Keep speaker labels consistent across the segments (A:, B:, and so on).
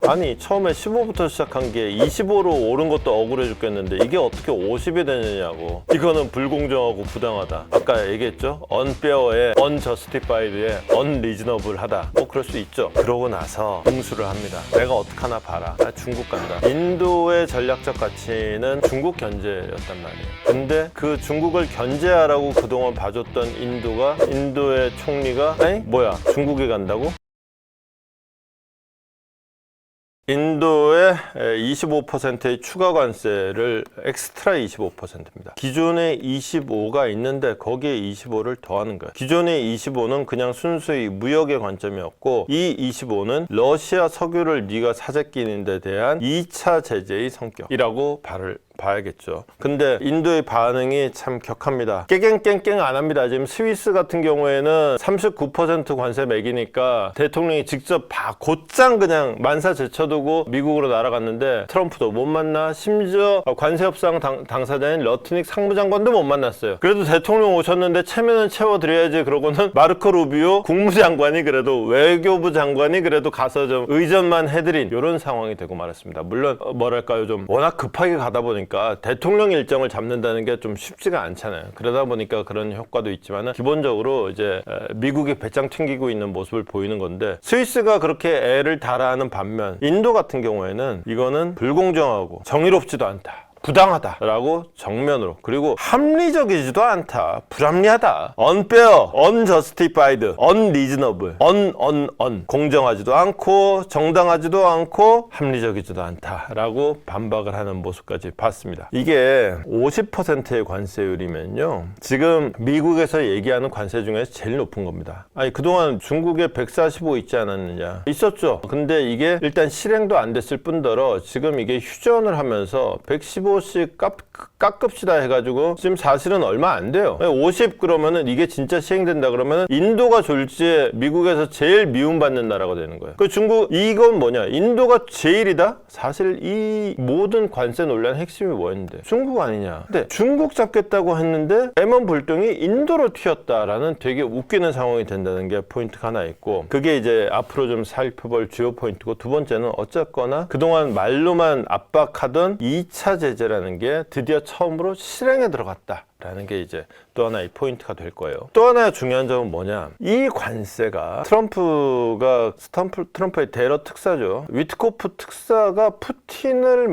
A: 아니 처음에 15부터 시작한 게 25로 오른 것도 억울해 죽겠는데 이게 어떻게 50이 되느냐고. 이거는 불공정하고 부당하다. 아까 얘기했죠? unfair에 unjustified에 unreasonable하다. 뭐 그럴 수 있죠. 그러고 나서 응수를 합니다. 내가 어떡하나 봐라. 나 중국 간다. 인도의 전략적 가치는 중국 견제였단 말이에요. 근데 그 중국을 견제하라고 그동안 봐줬던 인도의 총리가 아니 뭐야 중국에 간다고? 인도의 25%의 추가 관세를 엑스트라 25%입니다. 기존에 25가 있는데 거기에 25를 더하는 거예요. 기존의 25는 그냥 순수히 무역의 관점이었고 이 25는 러시아 석유를 네가 사재끼는 데 대한 2차 제재의 성격이라고 봐야겠죠. 근데 인도의 반응이 참 격합니다. 깨갱깽깽 안 합니다. 지금 스위스 같은 경우에는 39% 관세 매기니까 대통령이 직접 곧장 그냥 만사 제쳐두고 미국으로 날아갔는데 트럼프도 못 만나. 심지어 관세 협상 당사자인 러트닉 상무장관도 못 만났어요. 그래도 대통령 오셨는데 체면은 채워드려야지 그러고는 마르코 루비오 국무장관이 그래도 외교부 장관이 그래도 가서 좀 의전만 해드린 이런 상황이 되고 말았습니다. 물론 뭐랄까요, 좀 워낙 급하게 가다 보니까 대통령 일정을 잡는다는 게 좀 쉽지가 않잖아요. 그러다 보니까 그런 효과도 있지만은 기본적으로 이제 미국이 배짱 튕기고 있는 모습을 보이는 건데 스위스가 그렇게 애를 달아하는 반면 인도 같은 경우에는 이거는 불공정하고 정의롭지도 않다. 부당하다라고 정면으로, 그리고 합리적이지도 않다, 불합리하다, unfair, unjustified, unreasonable, 공정하지도 않고 정당하지도 않고 합리적이지도 않다라고 반박을 하는 모습까지 봤습니다. 이게 50%의 관세율이면요, 지금 미국에서 얘기하는 관세 중에서 제일 높은 겁니다. 아니 그동안 중국에 145 있지 않았느냐? 있었죠. 근데 이게 일단 실행도 안 됐을 뿐더러 지금 이게 휴전을 하면서 115씩 깎읍시다 해가지고 지금 사실은 얼마 안 돼요. 50 그러면은 이게 진짜 시행된다 그러면은 인도가 졸지에 미국에서 제일 미움받는 나라가 되는 거예요. 그 중국, 이건 뭐냐? 인도가 제일이다? 사실 이 모든 관세 논란의 핵심이 뭐였는데? 중국 아니냐? 근데 중국 잡겠다고 했는데 M1 불똥이 인도로 튀었다라는 되게 웃기는 상황이 된다는 게 포인트가 하나 있고, 그게 이제 앞으로 좀 살펴볼 주요 포인트고, 두 번째는 어쨌거나 그동안 말로만 압박하던 2차 제재라는 게 드디어 처음으로 실행에 들어갔다라는 게 이제 또 하나의 포인트가 될 거예요. 또 하나의 중요한 점은 뭐냐, 이 관세가 트럼프의 테러 특사죠. 위트코프 특사가 푸틴을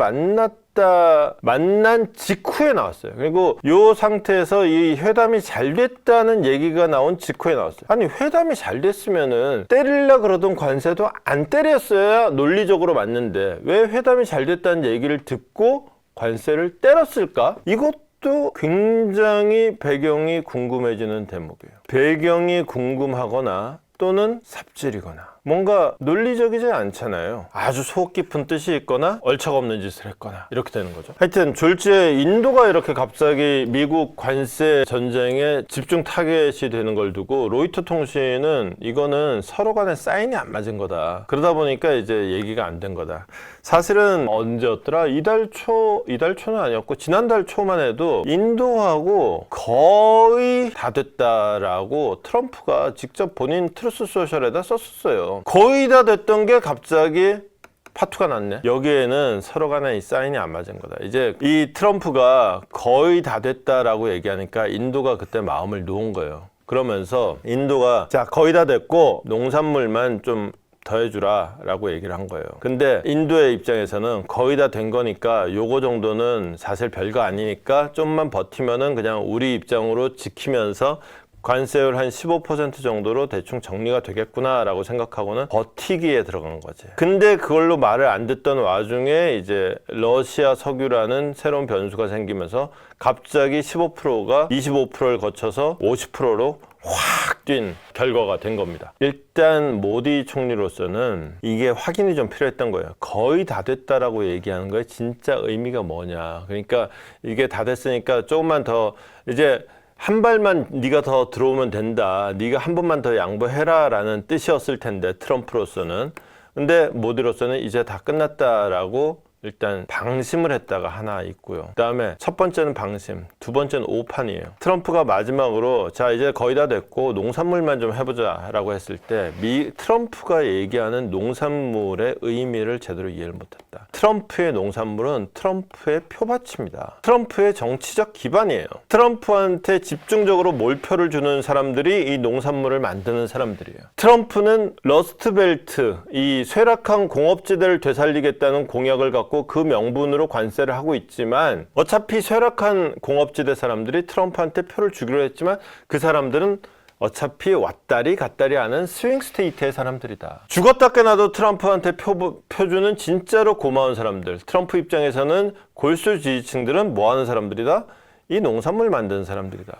A: 만난 직후에 나왔어요. 그리고 이 상태에서 이 회담이 잘 됐다는 얘기가 나온 직후에 나왔어요. 아니 회담이 잘 됐으면은 때리려 그러던 관세도 안 때렸어야 논리적으로 맞는데 왜 회담이 잘 됐다는 얘기를 듣고 관세를 때렸을까? 이것도 굉장히 배경이 궁금해지는 대목이에요. 배경이 궁금하거나 또는 삽질이거나 뭔가 논리적이지 않잖아요. 아주 속 깊은 뜻이 있거나 얼척없는 짓을 했거나 이렇게 되는 거죠. 하여튼 졸지에 인도가 이렇게 갑자기 미국 관세 전쟁에 집중 타겟이 되는 걸 두고 로이터 통신은 이거는 서로 간에 사인이 안 맞은 거다. 그러다 보니까 이제 얘기가 안 된 거다. 사실은 언제였더라? 이달 초는 아니었고 지난달 초만 해도 인도하고 거의 다 됐다라고 트럼프가 직접 본인 트루스 소셜에다 썼었어요. 거의 다 됐던 게 갑자기 파투가 났네. 여기에는 서로 간에 이 사인이 안 맞은 거다. 이제 이 트럼프가 거의 다 됐다라고 얘기하니까 인도가 그때 마음을 놓은 거예요. 그러면서 인도가 자 거의 다 됐고 농산물만 좀 더해주라 라고 얘기를 한 거예요. 근데 인도의 입장에서는 거의 다 된 거니까 요거 정도는 사실 별거 아니니까 좀만 버티면은 그냥 우리 입장으로 지키면서 관세율 한 15% 정도로 대충 정리가 되겠구나 라고 생각하고는 버티기에 들어간 거지. 근데 그걸로 말을 안 듣던 와중에 이제 러시아 석유라는 새로운 변수가 생기면서 갑자기 15%가 25%를 거쳐서 50%로 확 뛴 결과가 된 겁니다. 일단 모디 총리로서는 이게 확인이 좀 필요했던 거예요. 거의 다 됐다라고 얘기하는 거에 진짜 의미가 뭐냐. 그러니까 이게 다 됐으니까 조금만 더 이제 한 발만 네가 더 들어오면 된다. 네가 한 번만 더 양보해라 라는 뜻이었을 텐데 트럼프로서는. 근데 모디로서는 이제 다 끝났다라고 일단 방심을 했다가 하나 있고요. 그 다음에 첫 번째는 방심, 두 번째는 오판이에요. 트럼프가 마지막으로 자 이제 거의 다 됐고 농산물만 좀 해보자 라고 했을 때 트럼프가 얘기하는 농산물의 의미를 제대로 이해를 못했다. 트럼프의 농산물은 트럼프의 표밭입니다. 트럼프의 정치적 기반이에요. 트럼프한테 집중적으로 몰표를 주는 사람들이 이 농산물을 만드는 사람들이에요. 트럼프는 러스트벨트, 이 쇠락한 공업지대를 되살리겠다는 공약을 갖고 그 명분으로 관세를 하고 있지만 어차피 쇠락한 공업지대 사람들이 트럼프한테 표를 주기로 했지만 그 사람들은 어차피 왔다리 갔다리 하는 스윙 스테이트의 사람들이다. 죽었다 깨나도 트럼프한테 표주는 진짜로 고마운 사람들. 트럼프 입장에서는 골수 지지층들은 뭐 하는 사람들이다? 이 농산물 만드는 사람들이다.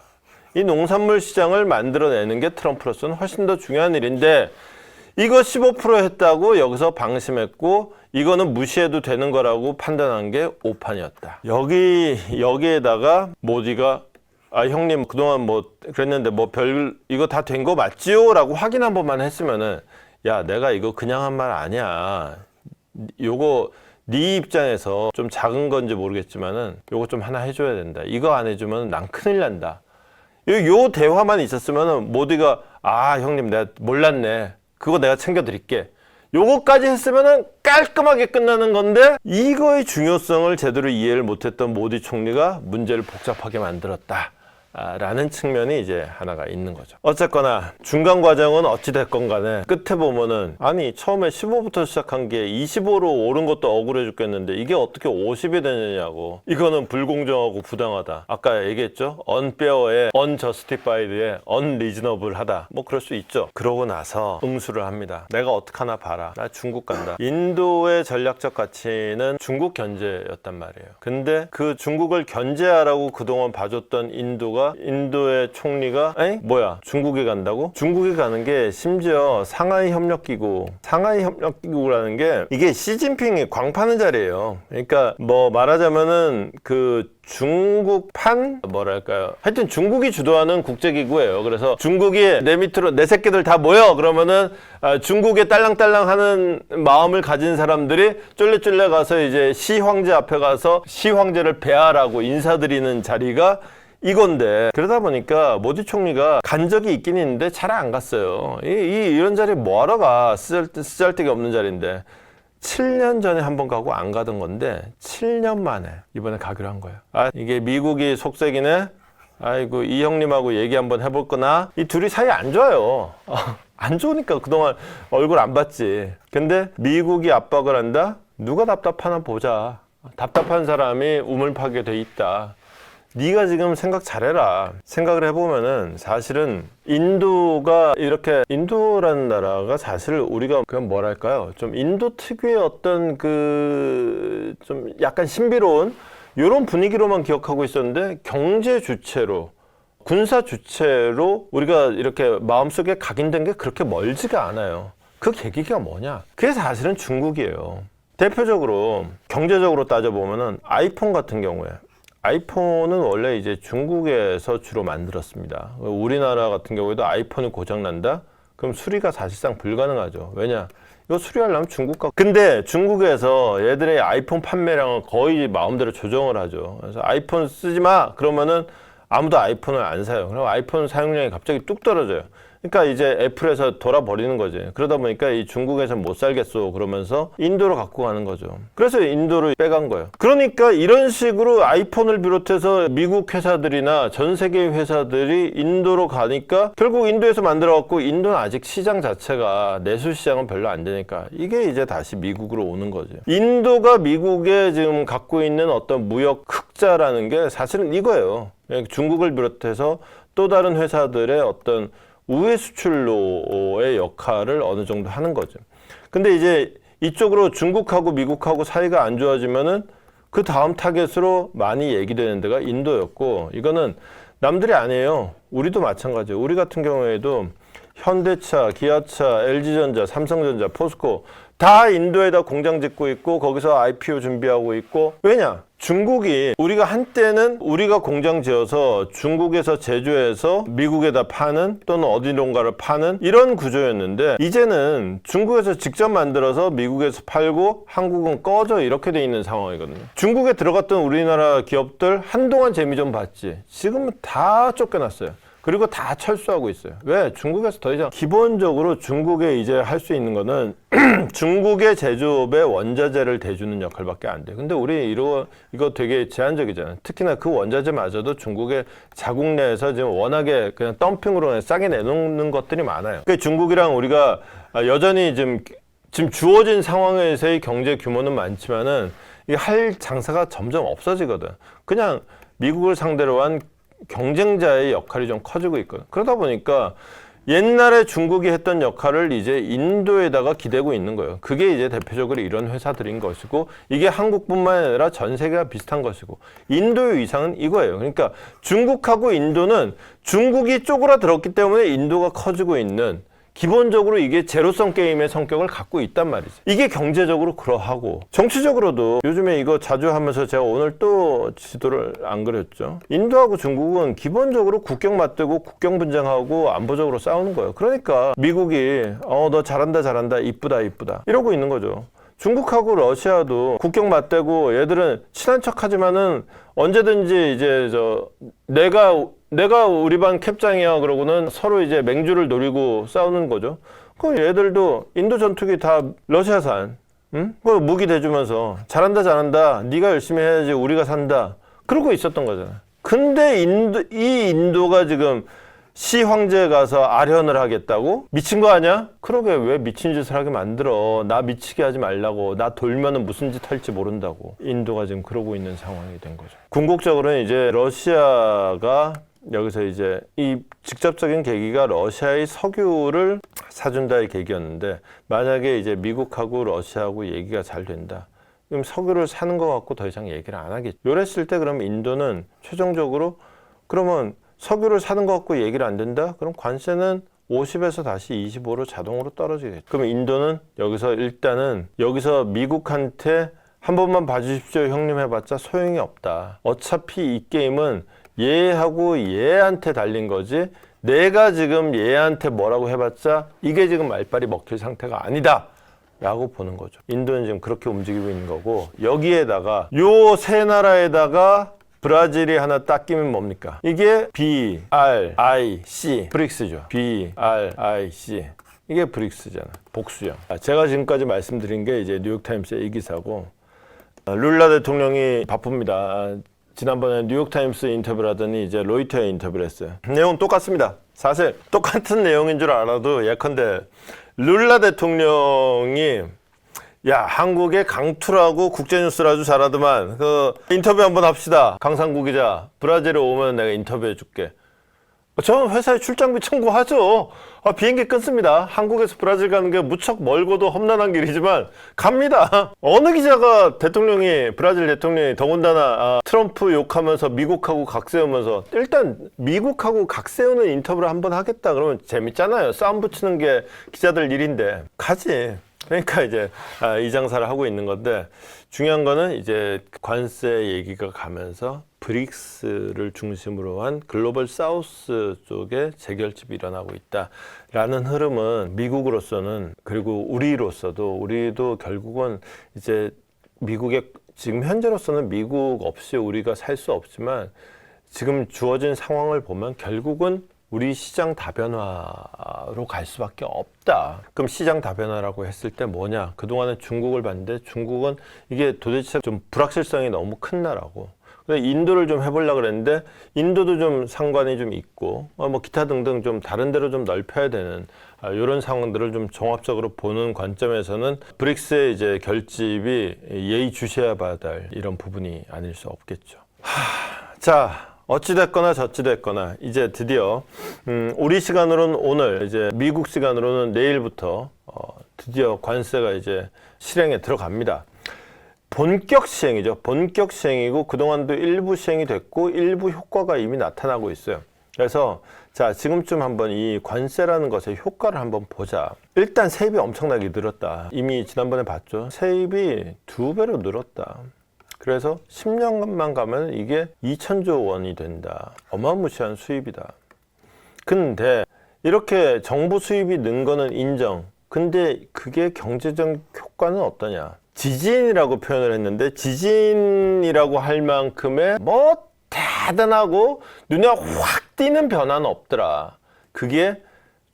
A: 이 농산물 시장을 만들어내는 게 트럼프로서는 훨씬 더 중요한 일인데 이거 15% 했다고 여기서 방심했고 이거는 무시해도 되는 거라고 판단한 게 오판이었다. 여기에다가 모디가 형님 그동안 뭐 그랬는데 뭐 이거 다 된 거 맞지요? 라고 확인 한 번만 했으면은 야 내가 이거 그냥 한 말 아니야. 요거 네 입장에서 좀 작은 건지 모르겠지만은 요거 좀 하나 해줘야 된다. 이거 안 해주면 난 큰일 난다. 요 대화만 있었으면은 모디가 형님 내가 몰랐네. 그거 내가 챙겨드릴게. 요거까지 했으면은 깔끔하게 끝나는 건데 이거의 중요성을 제대로 이해를 못했던 모디 총리가 문제를 복잡하게 만들었다. 라는 측면이 이제 하나가 있는 거죠. 어쨌거나 중간 과정은 어찌 됐건 간에 끝에 보면은 아니 처음에 15부터 시작한 게 25로 오른 것도 억울해 죽겠는데 이게 어떻게 50이 되느냐고. 이거는 불공정하고 부당하다. 아까 얘기했죠. unfair에 unjustified에 unreasonable하다. 뭐 그럴 수 있죠. 그러고 나서 응수를 합니다. 내가 어떡하나 봐라. 나 중국 간다. 인도의 전략적 가치는 중국 견제였단 말이에요. 근데 그 중국을 견제하라고 그동안 봐줬던 인도의 총리가 뭐야 중국에 간다고? 중국에 가는 게 심지어 상하이 협력기구라는 게 이게 시진핑이 광파는 자리예요. 그러니까 뭐 말하자면은 그 중국판 뭐랄까요? 하여튼 중국이 주도하는 국제기구예요. 그래서 중국이 내 밑으로 내 새끼들 다 모여 그러면은 중국에 딸랑딸랑하는 마음을 가진 사람들이 쫄래쫄래 가서 이제 시황제 앞에 가서 시황제를 배하라고 인사드리는 자리가 이건데 그러다 보니까 모디 총리가 간 적이 있긴 있는데 잘 안 갔어요. 이런 자리에 뭐하러 가? 쓰잘데기 없는 자리인데 7년 전에 한번 가고 안 가던 건데 7년 만에 이번에 가기로 한 거예요. 이게 미국이 속색이네. 아이고 이 형님하고 얘기 한번 해볼 거나. 이 둘이 사이 안 좋아요. 안 좋으니까 그동안 얼굴 안 봤지. 근데 미국이 압박을 한다? 누가 답답하나 보자. 답답한 사람이 우물파게 돼 있다. 네가 지금 생각 잘해라. 생각을 해보면은 사실은 인도가 이렇게 인도라는 나라가 사실 우리가 그냥 뭐랄까요? 좀 인도 특유의 어떤 좀 약간 신비로운 이런 분위기로만 기억하고 있었는데 경제 주체로 군사 주체로 우리가 이렇게 마음속에 각인된 게 그렇게 멀지가 않아요. 그 계기가 뭐냐? 그게 사실은 중국이에요. 대표적으로 경제적으로 따져보면은 아이폰 같은 경우에 아이폰은 원래 이제 중국에서 주로 만들었습니다. 우리나라 같은 경우에도 아이폰이 고장난다? 그럼 수리가 사실상 불가능하죠. 왜냐? 이거 수리하려면 중국 가. 근데 중국에서 얘들의 아이폰 판매량을 거의 마음대로 조정을 하죠. 그래서 아이폰 쓰지 마! 그러면은 아무도 아이폰을 안 사요. 그럼 아이폰 사용량이 갑자기 뚝 떨어져요. 그러니까 이제 애플에서 돌아버리는 거지. 그러다 보니까 이 중국에서 못 살겠어 그러면서 인도로 갖고 가는 거죠. 그래서 인도로 빼간 거예요. 그러니까 이런 식으로 아이폰을 비롯해서 미국 회사들이나 전 세계 회사들이 인도로 가니까 결국 인도에서 만들어 갖고 인도는 아직 시장 자체가 내수 시장은 별로 안 되니까 이게 이제 다시 미국으로 오는 거죠. 인도가 미국에 지금 갖고 있는 어떤 무역 흑자라는 게 사실은 이거예요. 중국을 비롯해서 또 다른 회사들의 어떤 우회 수출로의 역할을 어느 정도 하는 거죠. 근데 이제 이쪽으로 중국하고 미국하고 사이가 안 좋아지면은 그 다음 타겟으로 많이 얘기되는 데가 인도였고 이거는 남들이 아니에요. 우리도 마찬가지예요. 우리 같은 경우에도 현대차, 기아차, LG전자, 삼성전자, 포스코 다 인도에다 공장 짓고 있고 거기서 IPO 준비하고 있고. 왜냐? 중국이 우리가 한때는 우리가 공장 지어서 중국에서 제조해서 미국에다 파는 또는 어디론가를 파는 이런 구조였는데 이제는 중국에서 직접 만들어서 미국에서 팔고 한국은 꺼져 이렇게 돼 있는 상황이거든요. 중국에 들어갔던 우리나라 기업들 한동안 재미 좀 봤지. 지금은 다 쫓겨났어요. 그리고 다 철수하고 있어요. 왜? 중국에서 더 이상 기본적으로 중국에 이제 할 수 있는 거는 중국의 제조업에 원자재를 대주는 역할밖에 안 돼요. 근데 우리 이거 되게 제한적이잖아요. 특히나 그 원자재마저도 중국의 자국 내에서 지금 워낙에 그냥 덤핑으로 싸게 내놓는 것들이 많아요. 그러니까 중국이랑 우리가 여전히 지금 주어진 상황에서의 경제 규모는 많지만은 이 할 장사가 점점 없어지거든. 그냥 미국을 상대로 한 경쟁자의 역할이 좀 커지고 있거든. 그러다 보니까 옛날에 중국이 했던 역할을 이제 인도에다가 기대고 있는 거예요. 그게 이제 대표적으로 이런 회사들인 것이고 이게 한국뿐만 아니라 전 세계가 비슷한 것이고 인도의 위상은 이거예요. 그러니까 중국하고 인도는 중국이 쪼그라들었기 때문에 인도가 커지고 있는 기본적으로 이게 제로섬 게임의 성격을 갖고 있단 말이지. 이게 경제적으로 그러하고 정치적으로도 요즘에 이거 자주 하면서 제가 오늘 또 지도를 안 그렸죠. 인도하고 중국은 기본적으로 국경 맞대고 국경 분쟁하고 안보적으로 싸우는 거예요. 그러니까 미국이 너 잘한다 이쁘다 이러고 있는 거죠. 중국하고 러시아도 국경 맞대고 얘들은 친한 척하지만은 언제든지 이제 내가 우리 반 캡장이야 그러고는 서로 이제 맹주를 노리고 싸우는 거죠. 그 얘들도 인도 전투기 다 러시아산, 응? 그 무기 대주면서 잘한다. 네가 열심히 해야지 우리가 산다. 그러고 있었던 거잖아. 근데 이 인도가 지금 시 황제에 가서 아련을 하겠다고? 미친 거 아니야? 그러게 왜 미친 짓을 하게 만들어. 나 미치게 하지 말라고. 나 돌면은 무슨 짓 할지 모른다고. 인도가 지금 그러고 있는 상황이 된 거죠. 궁극적으로는 이제 러시아가 여기서 이제 이 직접적인 계기가 러시아의 석유를 사준다의 계기였는데 만약에 이제 미국하고 러시아하고 얘기가 잘 된다. 그럼 석유를 사는 거 갖고 더 이상 얘기를 안 하겠죠. 요랬을 때 그럼 인도는 최종적으로 그러면 석유를 사는 것 갖고 얘기를 안 된다? 그럼 관세는 50에서 다시 25로 자동으로 떨어지겠죠. 그럼 인도는 여기서 미국한테 한 번만 봐주십시오 형님 해봤자 소용이 없다. 어차피 이 게임은 얘하고 얘한테 달린 거지 내가 지금 얘한테 뭐라고 해봤자 이게 지금 말빨이 먹힐 상태가 아니다. 라고 보는 거죠. 인도는 지금 그렇게 움직이고 있는 거고 여기에다가 요 세 나라에다가 브라질이 하나 딱 끼면 뭡니까? 이게 BRIC 브릭스죠. BRIC 이게 브릭스잖아. 복수형. 제가 지금까지 말씀드린 게 이제 뉴욕타임스의 이 기사고 룰라 대통령이 바쁩니다. 지난번에 뉴욕타임스 인터뷰를 하더니 이제 로이터에 인터뷰를 했어요. 내용은 똑같습니다. 사실 똑같은 내용인 줄 알아도 예컨대 룰라 대통령이 야 한국의 강투라고 국제뉴스를 아주 잘하더만 그 인터뷰 한번 합시다. 강상구 기자 브라질에 오면 내가 인터뷰해 줄게. 저는 회사에 출장비 청구하죠. 비행기 끊습니다. 한국에서 브라질 가는 게 무척 멀고도 험난한 길이지만 갑니다. 어느 기자가 브라질 대통령이 더군다나 트럼프 욕하면서 미국하고 각 세우면서 일단 미국하고 각 세우는 인터뷰를 한번 하겠다 그러면 재밌잖아요. 싸움 붙이는 게 기자들 일인데 가지. 그러니까 이제 이 장사를 하고 있는 건데 중요한 거는 이제 관세 얘기가 가면서 브릭스를 중심으로 한 글로벌 사우스 쪽에 재결집이 일어나고 있다라는 흐름은 미국으로서는 그리고 우리도 결국은 이제 미국의 지금 현재로서는 미국 없이 우리가 살 수 없지만 지금 주어진 상황을 보면 결국은 우리 시장 다변화로 갈 수밖에 없다. 그럼 시장 다변화라고 했을 때 뭐냐? 그동안에 중국을 봤는데 중국은 이게 도대체 좀 불확실성이 너무 큰 나라고. 근데 인도를 좀 해보려고 그랬는데 인도도 좀 상관이 좀 있고 뭐 기타 등등 좀 다른 데로 좀 넓혀야 되는 이런 상황들을 좀 종합적으로 보는 관점에서는 브릭스의 이제 결집이 예의주시해야 될 이런 부분이 아닐 수 없겠죠. 자. 어찌됐거나 저찌됐거나 이제 드디어 우리 시간으로는 오늘 이제 미국 시간으로는 내일부터 드디어 관세가 이제 실행에 들어갑니다. 본격 시행이죠. 본격 시행이고 그동안도 일부 시행이 됐고 일부 효과가 이미 나타나고 있어요. 그래서 자, 지금쯤 한번 이 관세라는 것의 효과를 한번 보자. 일단 세입이 엄청나게 늘었다. 이미 지난번에 봤죠. 세입이 2배로 늘었다. 그래서 10년만 가면 이게 2천조 원이 된다. 어마무시한 수입이다. 근데 이렇게 정부 수입이 는 거는 인정. 근데 그게 경제적 효과는 어떠냐? 지진이라고 표현을 했는데, 지진이라고 할 만큼의 뭐 대단하고 눈에 확 띄는 변화는 없더라. 그게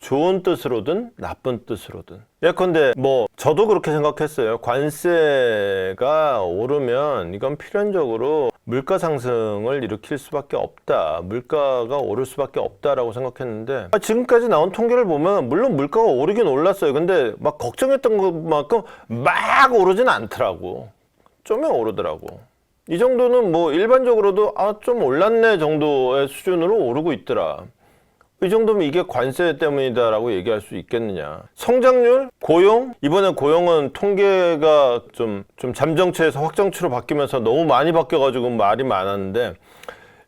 A: 좋은 뜻으로든 나쁜 뜻으로든. 예컨대 뭐 저도 그렇게 생각했어요. 관세가 오르면 이건 필연적으로 물가 상승을 일으킬 수밖에 없다. 물가가 오를 수밖에 없다라고 생각했는데, 지금까지 나온 통계를 보면 물론 물가가 오르긴 올랐어요. 근데 막 걱정했던 것만큼 막 오르진 않더라고. 좀은 오르더라고. 이 정도는 뭐 일반적으로도 좀 올랐네 정도의 수준으로 오르고 있더라. 이 정도면 이게 관세 때문이다라고 얘기할 수 있겠느냐. 성장률, 고용, 이번에 고용은 통계가 좀 잠정치에서 확정치로 바뀌면서 너무 많이 바뀌어가지고 말이 많았는데,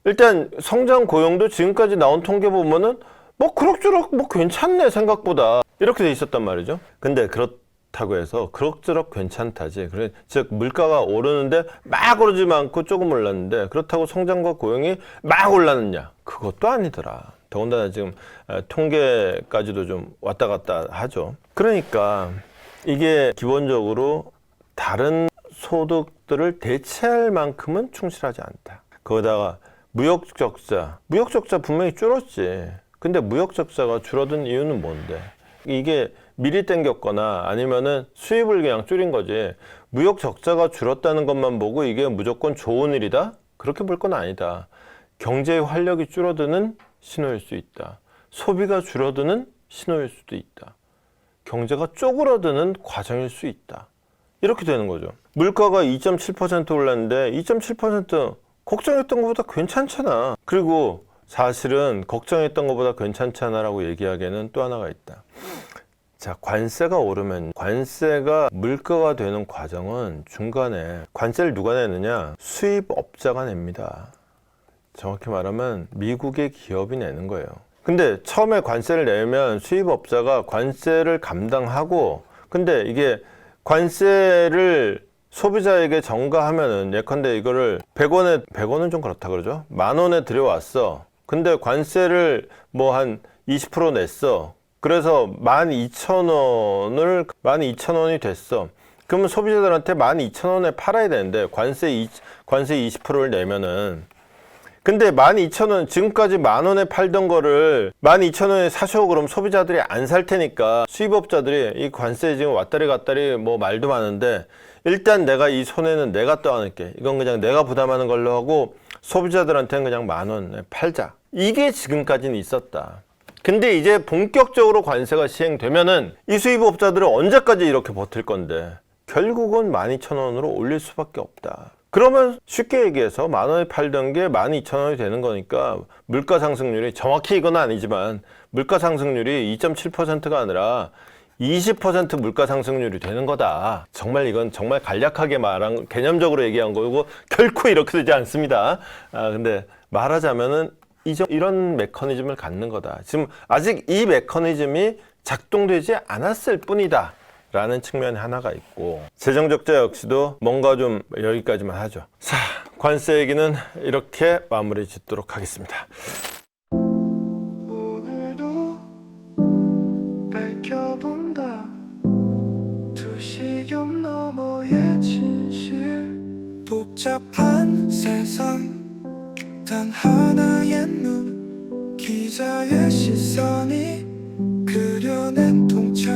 A: 일단 성장 고용도 지금까지 나온 통계 보면은 뭐 그럭저럭 뭐 괜찮네 생각보다, 이렇게 돼 있었단 말이죠. 근데 그렇다고 해서 그럭저럭 괜찮다지, 즉 물가가 오르는데 막 오르지 않고 조금 올랐는데 그렇다고 성장과 고용이 막 올랐느냐? 그것도 아니더라. 더군다나 지금 통계까지도 좀 왔다 갔다 하죠. 그러니까 이게 기본적으로 다른 소득들을 대체할 만큼은 충실하지 않다. 거기다가 무역적자 분명히 줄었지. 근데 무역적자가 줄어든 이유는 뭔데? 이게 미리 땡겼거나 아니면은 수입을 그냥 줄인 거지, 무역적자가 줄었다는 것만 보고 이게 무조건 좋은 일이다? 그렇게 볼 건 아니다. 경제의 활력이 줄어드는 신호일 수 있다. 소비가 줄어드는 신호일 수도 있다. 경제가 쪼그라드는 과정일 수 있다. 이렇게 되는 거죠. 물가가 2.7% 올랐는데 2.7% 걱정했던 것보다 괜찮잖아. 그리고 사실은 걱정했던 것보다 괜찮잖아 라고 얘기하기에는 또 하나가 있다. 자, 관세가 오르면, 관세가 물가가 되는 과정은 중간에 관세를 누가 내느냐? 수입업자가 냅니다. 정확히 말하면 미국의 기업이 내는 거예요. 근데 처음에 관세를 내면 수입업자가 관세를 감당하고, 근데 이게 관세를 소비자에게 전가하면은, 예컨대 이거를 100원은 좀 그렇다 그러죠. 10,000원에 들여왔어. 근데 관세를 뭐 한 20% 냈어. 그래서 12,000원이 됐어. 그러면 소비자들한테 12,000원에 팔아야 되는데 관세 20%를 내면은, 근데 12,000원, 지금까지 10,000원에 팔던 거를 12,000원에 사셔. 그럼 소비자들이 안 살 테니까 수입업자들이 이 관세 지금 왔다리 갔다리 뭐 말도 많은데, 일단 내가 이 손해는 내가 떠안을게. 이건 그냥 내가 부담하는 걸로 하고 소비자들한테는 그냥 10,000원에 팔자. 이게 지금까지는 있었다. 근데 이제 본격적으로 관세가 시행되면은 이 수입업자들은 언제까지 이렇게 버틸 건데, 결국은 12,000원으로 올릴 수밖에 없다. 그러면 쉽게 얘기해서 10,000원에 팔던 게 12,000원이 되는 거니까 물가 상승률이, 정확히 이건 아니지만 물가 상승률이 2.7%가 아니라 20% 물가 상승률이 되는 거다. 정말 이건 정말 간략하게 말한, 개념적으로 얘기한 거고 결코 이렇게 되지 않습니다. 근데 말하자면은 이런 메커니즘을 갖는 거다. 지금 아직 이 메커니즘이 작동되지 않았을 뿐이다 라는 측면이 하나가 있고, 재정적자 역시도 뭔가 좀 여기까지만 하죠. 자, 관세 얘기는 이렇게 마무리 짓도록 하겠습니다.
B: 오늘도 밝혀본다 두시경 너머의 진실. 복잡한 세상 단 하나의 눈, 기자의 시선이 그려낸 통찰.